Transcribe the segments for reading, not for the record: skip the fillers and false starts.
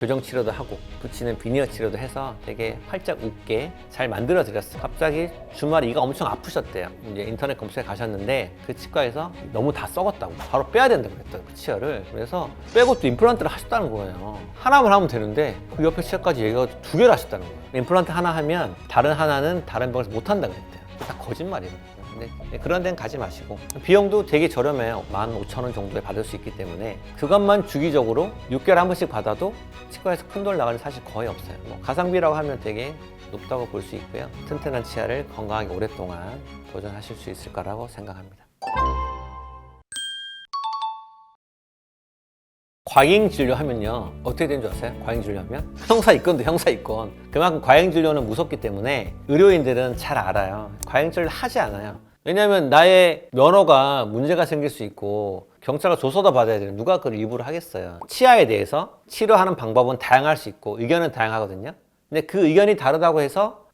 교정 치료도 하고 붙이는 비니어 치료도 해서 되게 활짝 웃게 잘 만들어 드렸어요. 갑자기 주말에 이가 엄청 아프셨대요. 이제 인터넷 검색에 가셨는데 그 치과에서 너무 다 썩었다고 바로 빼야 된다고 그랬더라고요, 그 치아를. 그래서 빼고 또 임플란트를 하셨다는 거예요. 하나만 하면 되는데 그 옆에 치아까지 얘가 두 개를 하셨다는 거예요. 임플란트 하나 하면 다른 하나는 다른 병원에서 못 한다고 그랬대요. 다 거짓말이에요. 근데 그런 데는 가지 마시고, 비용도 되게 저렴해요. 15,000원 정도에 받을 수 있기 때문에 그것만 주기적으로 6개월에 한 번씩 받아도 치과에서 큰 돈 나가는 사실 거의 없어요. 가성비라고 하면 되게 높다고 볼 수 있고요. 튼튼한 치아를 건강하게 오랫동안 보존하실 수 있을 거라고 생각합니다. 과잉 진료하면요 어떻게 되는 줄 아세요? 과잉 진료하면 형사입건도 형사입건. 그만큼 과잉 진료는 무섭기 때문에 의료인들은 잘 알아요. 과잉 진료를 하지 않아요. 왜냐하면 나의 면허가 문제가 생길 수 있고 경찰가 조서도 받아야 돼요. 누가 그걸 일부러 하겠어요. 치아에 대해서 치료하는 방법은 다양할 수 있고 의견은 다양하거든요. 근데 그 의견이 다르다고 해서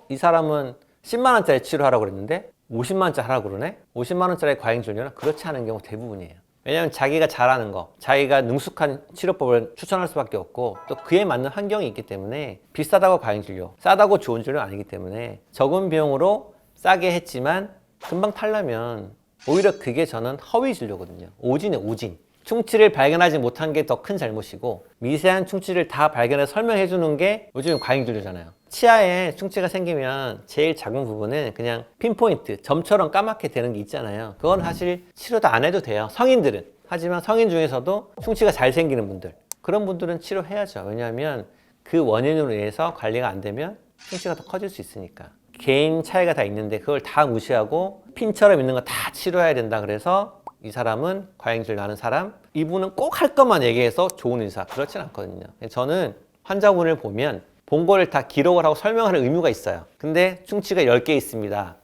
이 사람은 10만 원짜리 치료하라고 그랬는데 50만 원짜리 하라고 그러네? 50만 원짜리 과잉 진료는 그렇지 않은 경우 대부분이에요. 왜냐하면 자기가 잘하는 거, 자기가 능숙한 치료법을 추천할 수밖에 없고 또 그에 맞는 환경이 있기 때문에 비싸다고 과잉 진료, 싸다고 좋은 진료는 아니기 때문에 적은 비용으로 싸게 했지만 금방 탈라면 오히려 그게 저는 허위 진료거든요. 오진이에요, 오진. 충치를 발견하지 못한 게 더 큰 잘못이고 미세한 충치를 다 발견해서 설명해 주는 게 요즘 과잉 진료잖아요. 치아에 충치가 생기면 제일 작은 부분은 그냥 핀포인트, 점처럼 까맣게 되는 게 있잖아요. 그건 사실 치료도 안 해도 돼요, 성인들은. 하지만 성인 중에서도 충치가 잘 생기는 분들, 그런 분들은 치료해야죠. 왜냐하면 그 원인으로 인해서 관리가 안 되면 충치가 더 커질 수 있으니까. 개인 차이가 다 있는데 그걸 다 무시하고 핀처럼 있는 거 다 치료해야 된다 그래서 이 사람은 과잉 진료하는 사람, 이분은 꼭 할 것만 얘기해서 좋은 의사, 그렇진 않거든요. 저는 환자분을 보면 본 거를 다 기록을 하고 설명하는 의무가 있어요. 근데 충치가 10개 있습니다.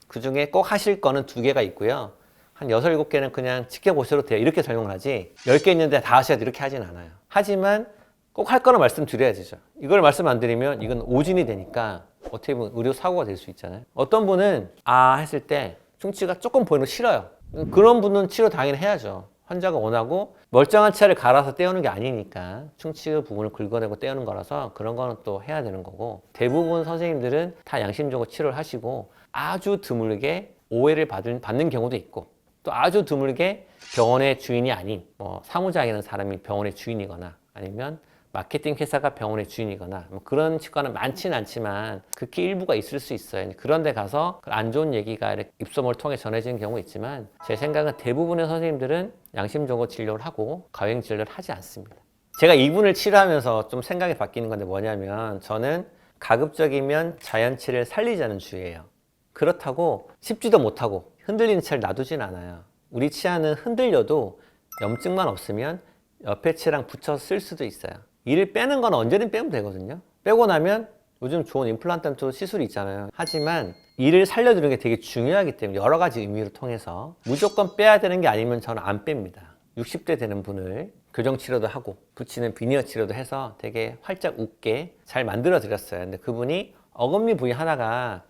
그 중에 꼭 하실 거는 2개가 있고요. 한 6, 7개는 그냥 지켜보셔도 돼요. 이렇게 설명을 하지 10개 있는데 다 하셔야 돼 이렇게 하진 않아요. 하지만 꼭 할 거는 말씀드려야 되죠. 이걸 말씀 안 드리면 이건 오진이 되니까 어떻게 보면 의료 사고가 될 수 있잖아요. 어떤 분은 했을 때 충치가 조금 보이는 거 싫어요. 그런 분은 치료 당연히 해야죠. 환자가 원하고 멀쩡한 치아를 갈아서 떼우는 게 아니니까 충치의 부분을 긁어내고 떼우는 거라서 그런 거는 또 해야 되는 거고, 대부분 선생님들은 다 양심적으로 치료를 하시고 아주 드물게 오해를 받는 경우도 있고 또 아주 드물게 병원의 주인이 아닌 사무장이라는 사람이 병원의 주인이거나 아니면 마케팅 회사가 병원의 주인이거나 그런 치과는 많지는 않지만 극히 일부가 있을 수 있어요. 그런 데 가서 안 좋은 얘기가 입소문을 통해 전해지는 경우가 있지만 제 생각은 대부분의 선생님들은 양심적으로 진료를 하고 과잉 진료를 하지 않습니다. 제가 이분을 치료하면서 좀 생각이 바뀌는 건데 뭐냐면, 저는 가급적이면 자연치를 살리자는 주의예요. 그렇다고 씹지도 못하고 흔들리는 치아를 놔두진 않아요. 우리 치아는 흔들려도 염증만 없으면 옆에 치아랑 붙여서 쓸 수도 있어요. 이를 빼는 건 언제든 빼면 되거든요. 빼고 나면 요즘 좋은 임플란트 시술이 있잖아요. 하지만 이를 살려주는 게 되게 중요하기 때문에 여러 가지 의미를 통해서 무조건 빼야 되는 게 아니면 저는 안 뺍니다. 60대 되는 분을 교정 치료도 하고 붙이는 비니어 치료도 해서 되게 활짝 웃게 잘 만들어 드렸어요. 근데 그분이 어금니 부위 하나가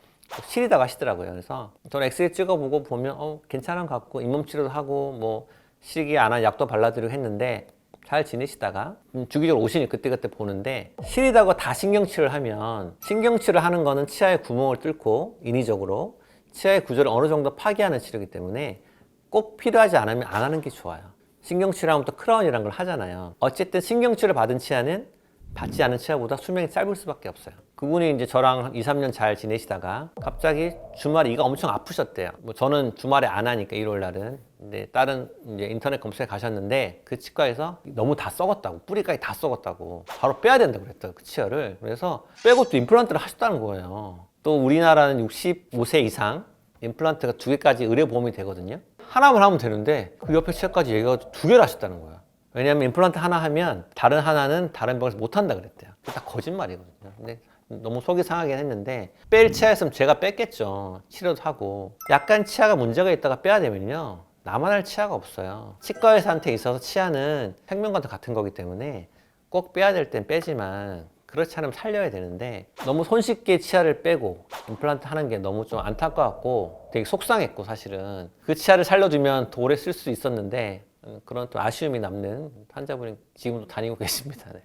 시리다고 하시더라고요. 그래서 저는 엑스레이 찍어보고 보면 괜찮은 것 같고 잇몸 치료도 하고 시리기 안 한 약도 발라드리고 했는데 잘 지내시다가 주기적으로 오시니 그때그때 보는데, 시리다고 다 신경치료를 하면, 신경치료를 하는 거는 치아의 구멍을 뚫고 인위적으로 치아의 구조를 어느 정도 파괴하는 치료이기 때문에 꼭 필요하지 않으면 안 하는 게 좋아요. 신경치료하면 또 크라운이라는 걸 하잖아요. 어쨌든 신경치료를 받은 치아는 받지 않은 치아보다 수명이 짧을 수밖에 없어요. 그분이 이제 저랑 2, 3년 잘 지내시다가 갑자기 주말에 이가 엄청 아프셨대요. 저는 주말에 안 하니까 일요일 날은. 근데 다른 이제 인터넷 검색에 가셨는데 그 치과에서 너무 다 썩었다고, 뿌리까지 다 썩었다고 바로 빼야 된다고 그랬더라고요, 그 치아를. 그래서 빼고 또 임플란트를 하셨다는 거예요. 또 우리나라는 65세 이상 임플란트가 2개까지 의료보험이 되거든요. 하나만 하면 되는데 그 옆에 치아까지 얘가 2개를 하셨다는 거예요. 왜냐하면 임플란트 하나 하면 다른 하나는 다른 병원에서 못 한다 그랬대요. 다 거짓말이거든요. 근데 너무 속이 상하긴 했는데, 뺄 치아였으면 제가 뺐겠죠. 치료도 하고. 약간 치아가 문제가 있다가 빼야 되면요, 나만 할 치아가 없어요. 치과 의사한테 있어서 치아는 생명과도 같은 거기 때문에 꼭 빼야 될 땐 빼지만 그렇지 않으면 살려야 되는데, 너무 손쉽게 치아를 빼고 임플란트 하는 게 너무 좀 안타까웠고 되게 속상했고, 사실은 그 치아를 살려주면 더 오래 쓸 수 있었는데 그런 또 아쉬움이 남는 환자분이 지금도 다니고 계십니다. 네.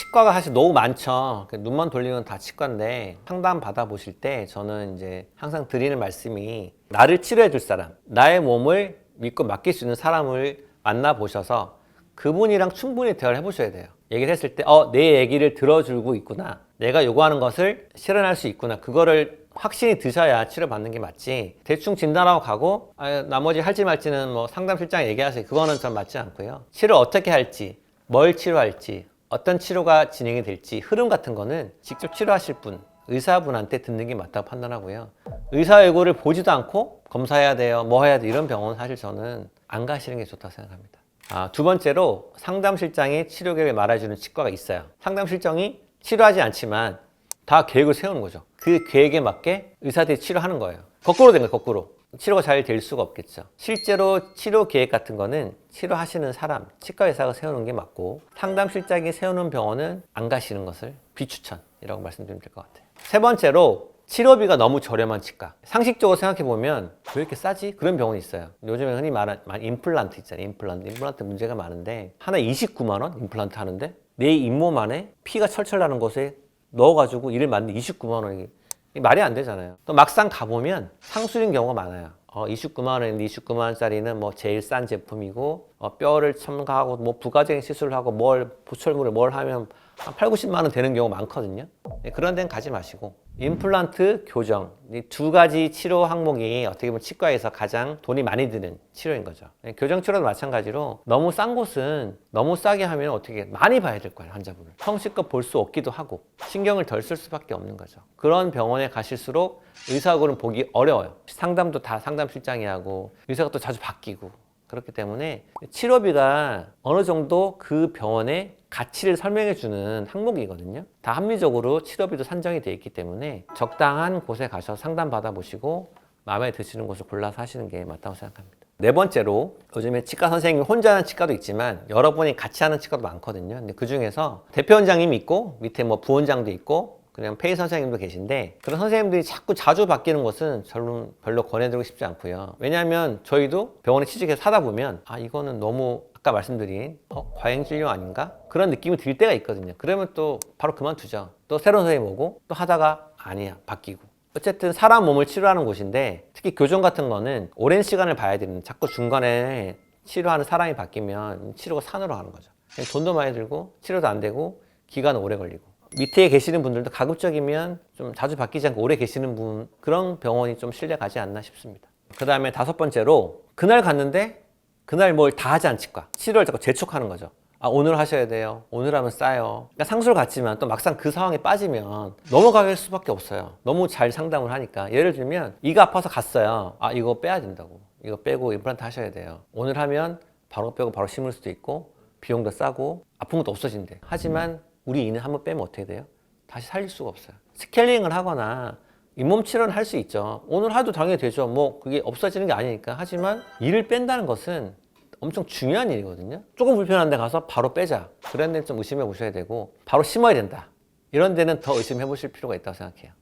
치과가 사실 너무 많죠. 눈만 돌리면 다 치과인데 상담 받아보실 때 저는 이제 항상 드리는 말씀이 나를 치료해 줄 사람, 나의 몸을 믿고 맡길 수 있는 사람을 만나보셔서 그분이랑 충분히 대화를 해보셔야 돼요. 얘기를 했을 때 내 얘기를 들어주고 있구나, 내가 요구하는 것을 실현할 수 있구나, 그거를 확신이 드셔야 치료받는 게 맞지, 대충 진단하고 가고 나머지 할지 말지는 뭐 상담실장이 얘기하세요. 그거는 전 맞지 않고요. 치료 어떻게 할지, 뭘 치료할지, 어떤 치료가 진행이 될지 흐름 같은 거는 직접 치료하실 분, 의사분한테 듣는 게 맞다고 판단하고요. 의사 예고를 보지도 않고 검사해야 돼요, 뭐 해야 돼, 이런 병원은 사실 저는 안 가시는 게 좋다고 생각합니다. 두 번째로 상담실장이 치료 계획을 말해주는 치과가 있어요. 상담실장이 치료하지 않지만 다 계획을 세우는 거죠. 그 계획에 맞게 의사들이 치료하는 거예요. 거꾸로 된 거예요. 거꾸로. 치료가 잘 될 수가 없겠죠. 실제로 치료 계획 같은 거는 치료하시는 사람, 치과 의사가 세우는 게 맞고, 상담실장이 세우는 병원은 안 가시는 것을 비추천이라고 말씀드리면 될 것 같아요. 세 번째로 치료비가 너무 저렴한 치과. 상식적으로 생각해보면 왜 이렇게 싸지? 그런 병원이 있어요. 요즘에 흔히 말하는 임플란트 있잖아요. 임플란트 문제가 많은데 하나 29만 원? 임플란트 하는데 내 잇몸 안에 피가 철철 나는 곳에 넣어가지고 일을 맞는 29만 원이 말이 안 되잖아요. 또 막상 가보면 상술인 경우가 많아요. 29만 원인데 29만 원짜리는 뭐 제일 싼 제품이고, 뼈를 첨가하고 뭐 부가적인 시술을 하고 뭘 보철물을 뭘 하면 한 8, 90만 원 되는 경우가 많거든요. 그런 데는 가지 마시고 임플란트, 교정, 이 두 가지 치료 항목이 어떻게 보면 치과에서 가장 돈이 많이 드는 치료인 거죠. 교정 치료도 마찬가지로 너무 싼 곳은 너무 싸게 하면 어떻게 많이 봐야 될 거예요. 환자분을 성실껏 볼 수 없기도 하고 신경을 덜 쓸 수밖에 없는 거죠. 그런 병원에 가실수록 의사하고는 보기 어려워요. 상담도 다 상담실장이 하고 의사가 또 자주 바뀌고, 그렇기 때문에 치료비가 어느 정도 그 병원의 가치를 설명해 주는 항목이거든요. 다 합리적으로 치료비도 산정이 돼 있기 때문에 적당한 곳에 가셔서 상담 받아보시고 마음에 드시는 곳을 골라서 하시는 게 맞다고 생각합니다. 네 번째로, 요즘에 치과 선생님이 혼자 하는 치과도 있지만 여러분이 같이 하는 치과도 많거든요. 근데 그 중에서 대표 원장님이 있고 밑에 뭐 부원장도 있고 그냥 페이 선생님도 계신데, 그런 선생님들이 자주 바뀌는 것은 별로 권해드리고 싶지 않고요. 왜냐하면 저희도 병원에 취직해서 하다 보면 이거는 너무 아까 말씀드린 과잉진료 아닌가? 그런 느낌이 들 때가 있거든요. 그러면 또 바로 그만두죠. 또 새로운 선생님 오고 또 하다가 아니야, 바뀌고. 어쨌든 사람 몸을 치료하는 곳인데, 특히 교정 같은 거는 오랜 시간을 봐야 되는, 자꾸 중간에 치료하는 사람이 바뀌면 치료가 산으로 가는 거죠. 돈도 많이 들고 치료도 안 되고 기간은 오래 걸리고. 밑에 계시는 분들도 가급적이면 좀 자주 바뀌지 않고 오래 계시는 분, 그런 병원이 좀 신뢰 가지 않나 싶습니다. 그 다음에 다섯 번째로, 그날 갔는데 그날 뭘 다 하지 않치과, 치료를 자꾸 재촉하는 거죠. 오늘 하셔야 돼요, 오늘 하면 싸요. 그러니까 상술 같지만 또 막상 그 상황에 빠지면 넘어갈 수밖에 없어요. 너무 잘 상담을 하니까. 예를 들면 이가 아파서 갔어요. 이거 빼야 된다고, 이거 빼고 임플란트 하셔야 돼요. 오늘 하면 바로 빼고 바로 심을 수도 있고 비용도 싸고 아픈 것도 없어진대. 하지만 우리 이는 한번 빼면 어떻게 돼요? 다시 살릴 수가 없어요. 스케일링을 하거나 잇몸 치료는 할 수 있죠. 오늘 하도 당연히 되죠. 뭐 그게 없어지는 게 아니니까. 하지만 이를 뺀다는 것은 엄청 중요한 일이거든요. 조금 불편한 데 가서 바로 빼자, 그런 데는 좀 의심해 보셔야 되고, 바로 심어야 된다, 이런 데는 더 의심해 보실 필요가 있다고 생각해요.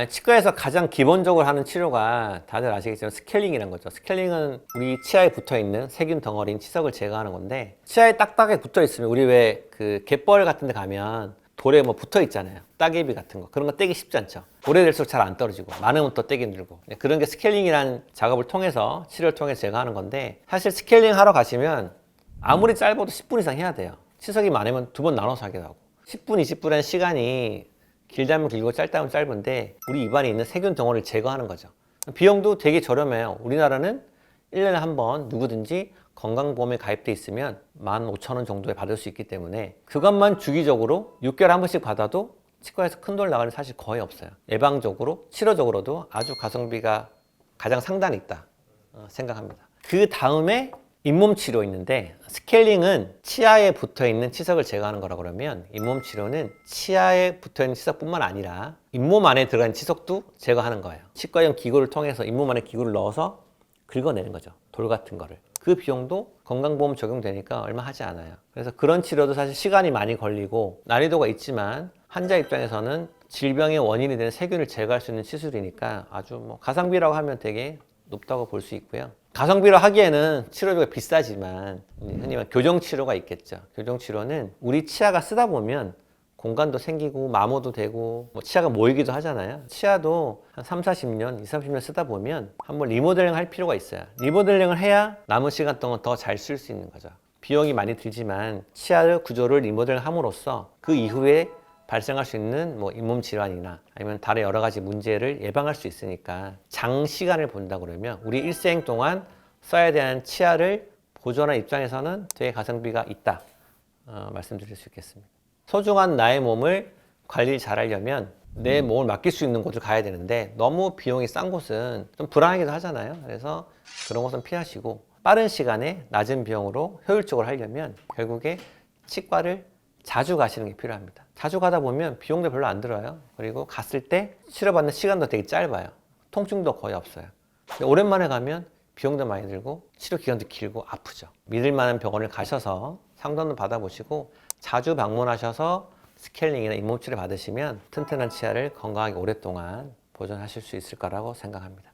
치과에서 가장 기본적으로 하는 치료가 다들 아시겠지만 스케일링이라는 거죠. 스케일링은 우리 치아에 붙어있는 세균 덩어리인 치석을 제거하는 건데, 치아에 딱딱하게 붙어있으면 우리 왜 그 갯벌 같은 데 가면 돌에 뭐 붙어 있잖아요. 따개비 같은 거. 그런 거 떼기 쉽지 않죠. 오래될수록 잘 안 떨어지고 많으면 또 떼기 힘들고. 그런 게 스케일링이라는 작업을 통해서, 치료를 통해서 제거하는 건데, 사실 스케일링 하러 가시면 아무리 짧아도 10분 이상 해야 돼요. 치석이 많으면 2번 나눠서 하기도 하고. 10분, 20분의 시간이 길다면 길고 짧다면 짧은데 우리 입안에 있는 세균 덩어리를 제거하는 거죠. 비용도 되게 저렴해요. 우리나라는 1년에 한 번 누구든지 건강보험에 가입돼 있으면 15,000원 정도에 받을 수 있기 때문에 그것만 주기적으로 6개월에 한 번씩 받아도 치과에서 큰 돈 나가는 사실 거의 없어요. 예방적으로, 치료적으로도 아주 가성비가 가장 상단에 있다 생각합니다. 그 다음에 잇몸 치료 있는데, 스케일링은 치아에 붙어있는 치석을 제거하는 거라 그러면 잇몸 치료는 치아에 붙어있는 치석뿐만 아니라 잇몸 안에 들어간 치석도 제거하는 거예요. 치과용 기구를 통해서 잇몸 안에 기구를 넣어서 긁어내는 거죠. 돌 같은 거를. 그 비용도 건강보험 적용되니까 얼마 하지 않아요. 그래서 그런 치료도 사실 시간이 많이 걸리고 난이도가 있지만 환자 입장에서는 질병의 원인이 되는 세균을 제거할 수 있는 시술이니까 아주 뭐 가성비라고 하면 되게 높다고 볼 수 있고요. 가성비로 하기에는 치료비가 비싸지만 흔히 말 교정 치료가 있겠죠. 교정 치료는 우리 치아가 쓰다 보면 공간도 생기고 마모도 되고 뭐 치아가 모이기도 하잖아요. 치아도 한 3, 40년, 2, 30년 쓰다 보면 한번 리모델링 할 필요가 있어요. 리모델링을 해야 남은 시간 동안 더 잘 쓸 수 있는 거죠. 비용이 많이 들지만 치아 구조를 리모델링 함으로써 그 이후에 발생할 수 있는 뭐 잇몸 질환이나 아니면 다른 여러 가지 문제를 예방할 수 있으니까 장시간을 본다 그러면 우리 일생 동안 써야 되는 치아를 보존하는 입장에서는 되게 가성비가 있다 말씀드릴 수 있겠습니다. 소중한 나의 몸을 관리 잘 하려면 내 몸을 맡길 수 있는 곳을 가야 되는데 너무 비용이 싼 곳은 좀 불안하기도 하잖아요. 그래서 그런 곳은 피하시고 빠른 시간에 낮은 비용으로 효율적으로 하려면 결국에 치과를 자주 가시는 게 필요합니다. 자주 가다 보면 비용도 별로 안 들어요. 그리고 갔을 때 치료받는 시간도 되게 짧아요. 통증도 거의 없어요. 오랜만에 가면 비용도 많이 들고 치료 기간도 길고 아프죠. 믿을 만한 병원을 가셔서 상담도 받아보시고 자주 방문하셔서 스케일링이나 잇몸 치료 받으시면 튼튼한 치아를 건강하게 오랫동안 보존하실 수 있을 거라고 생각합니다.